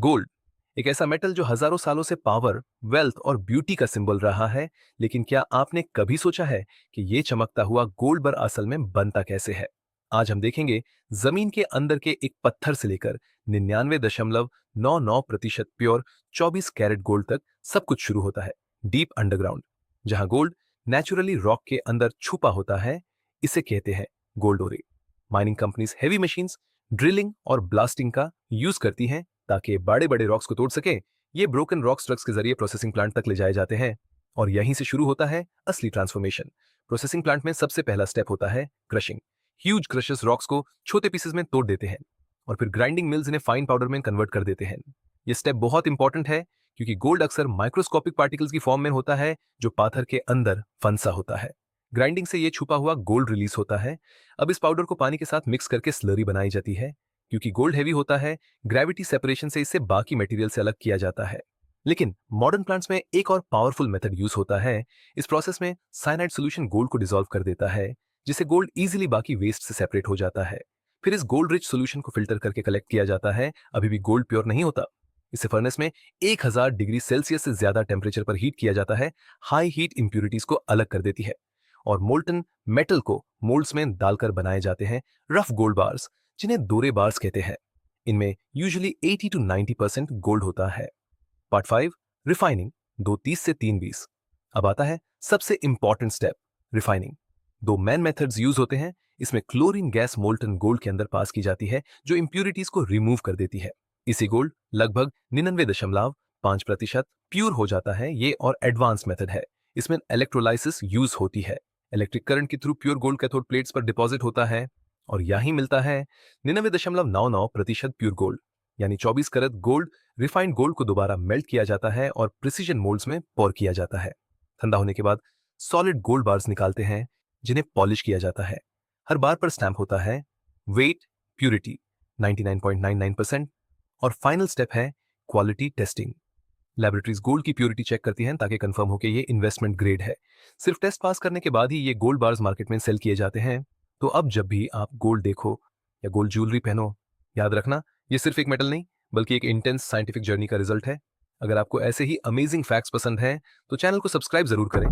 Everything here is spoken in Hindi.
गोल्ड एक ऐसा मेटल जो हजारों सालों से पावर, वेल्थ और ब्यूटी का सिंबल रहा है, लेकिन क्या आपने कभी सोचा है कि ये चमकता हुआ गोल्ड बार असल में बनता कैसे है? आज हम देखेंगे जमीन के अंदर के एक पत्थर से लेकर 99.99% प्योर 24 कैरेट गोल्ड तक सब कुछ शुरू होता है डीप अंडरग्राउंड, जहां गोल्ड नेचुरली रॉक के अंदर छुपा होता है। इसे कहते हैं गोल्ड ओरे। Mining companies heavy machines, drilling और ब्लास्टिंग का यूज करती हैं ताकि बड़े बड़े रॉक्स को तोड़ सके। ये ब्रोकन रॉक ट्रक्स के जरिए प्रोसेसिंग प्लांट तक ले जाए जाते हैं और यहीं से शुरू होता है असली ट्रांसफॉर्मेशन। प्रोसेसिंग प्लांट में सबसे पहला स्टेप होता है क्रशिंग। ह्यूज क्रशर्स रॉक्स को छोटे पीसेस में तोड़ देते हैं और फिर ग्राइंडिंग मिल्स इन्हें फाइन पाउडर में कन्वर्ट कर देते हैं। ये स्टेप बहुत इंपॉर्टेंट है क्योंकि गोल्ड अक्सर माइक्रोस्कोपिक पार्टिकल्स की फॉर्म में होता है जो पाथर के अंदर फंसा होता है। ग्राइंडिंग से ये छुपा हुआ गोल्ड रिलीज होता है। अब इस पाउडर को पानी के साथ मिक्स करके स्लरी बनाई जाती है। क्योंकि गोल्ड हैवी होता है, ग्रेविटी सेपरेशन से इसे बाकी मटेरियल से अलग किया जाता है। लेकिन मॉडर्न प्लांट्स में एक और पावरफुल मेथड यूज होता है। इस प्रोसेस में साइनाइड सोल्यूशन गोल्ड को डिसॉल्व कर देता है, जिससे गोल्ड इजीली बाकी वेस्ट से सेपरेट हो जाता है। फिर इस गोल्ड रिच सोल्यूशन को फिल्टर करके कलेक्ट किया जाता है। अभी भी गोल्ड प्योर नहीं होता। इसे फर्नेस में 1000 डिग्री सेल्सियस से ज्यादा टेम्परेचर पर हीट किया जाता है। हाई हीट इंप्यूरिटीज को अलग कर देती है और मोल्टन मेटल को मोल्ड्स में डालकर बनाए जाते हैं रफ गोल्ड बार्स, जिन्हें दोरे बार्स कहते हैं। इनमें यूजुअली 80 to 90% गोल्ड होता है। पार्ट 5, रिफाइनिंग, 2:30 से 3:20। अब आता है सबसे इंपॉर्टेंट स्टेप, रिफाइनिंग। दो मेन मेथड्स यूज होते हैं। इसमें क्लोरीन गैस मोल्टन गोल्ड के अंदर पास की जाती है जो इंप्यूरिटीज को रिमूव कर देती है। इसी गोल्ड लगभग 99.5% प्योर हो जाता है। ये और एडवांस मेथड है। इसमें इलेक्ट्रोलाइसिस यूज होती है। इलेक्ट्रिक करंट के through pure gold cathode plates पर डिपॉजिट होता है और यही मिलता है 99.99% प्योर गोल्ड, यानी 24 कैरेट गोल्ड। रिफाइंड गोल्ड को दोबारा मेल्ट किया जाता है और प्रिसीजन मोल्ड्स में पोर किया जाता है। ठंडा होने के बाद सॉलिड गोल्ड बार्स निकालते हैं, जिन्हें पॉलिश किया जाता है। हर बार पर स्टैंप होता है वेट, प्यूरिटी 99.99% और फाइनल स्टेप है क्वालिटी टेस्टिंग। लैबोरेटरीज गोल्ड की प्योरिटी चेक करती हैं ताकि कंफर्म हो कि ये इन्वेस्टमेंट ग्रेड है। सिर्फ टेस्ट पास करने के बाद ही ये गोल्ड बार्स मार्केट में सेल किए जाते हैं। तो अब जब भी आप गोल्ड देखो या गोल्ड ज्वेलरी पहनो, याद रखना ये सिर्फ एक मेटल नहीं बल्कि एक इंटेंस साइंटिफिक जर्नी का रिजल्ट है। अगर आपको ऐसे ही अमेजिंग फैक्ट्स पसंद हैं तो चैनल को सब्सक्राइब जरूर करें।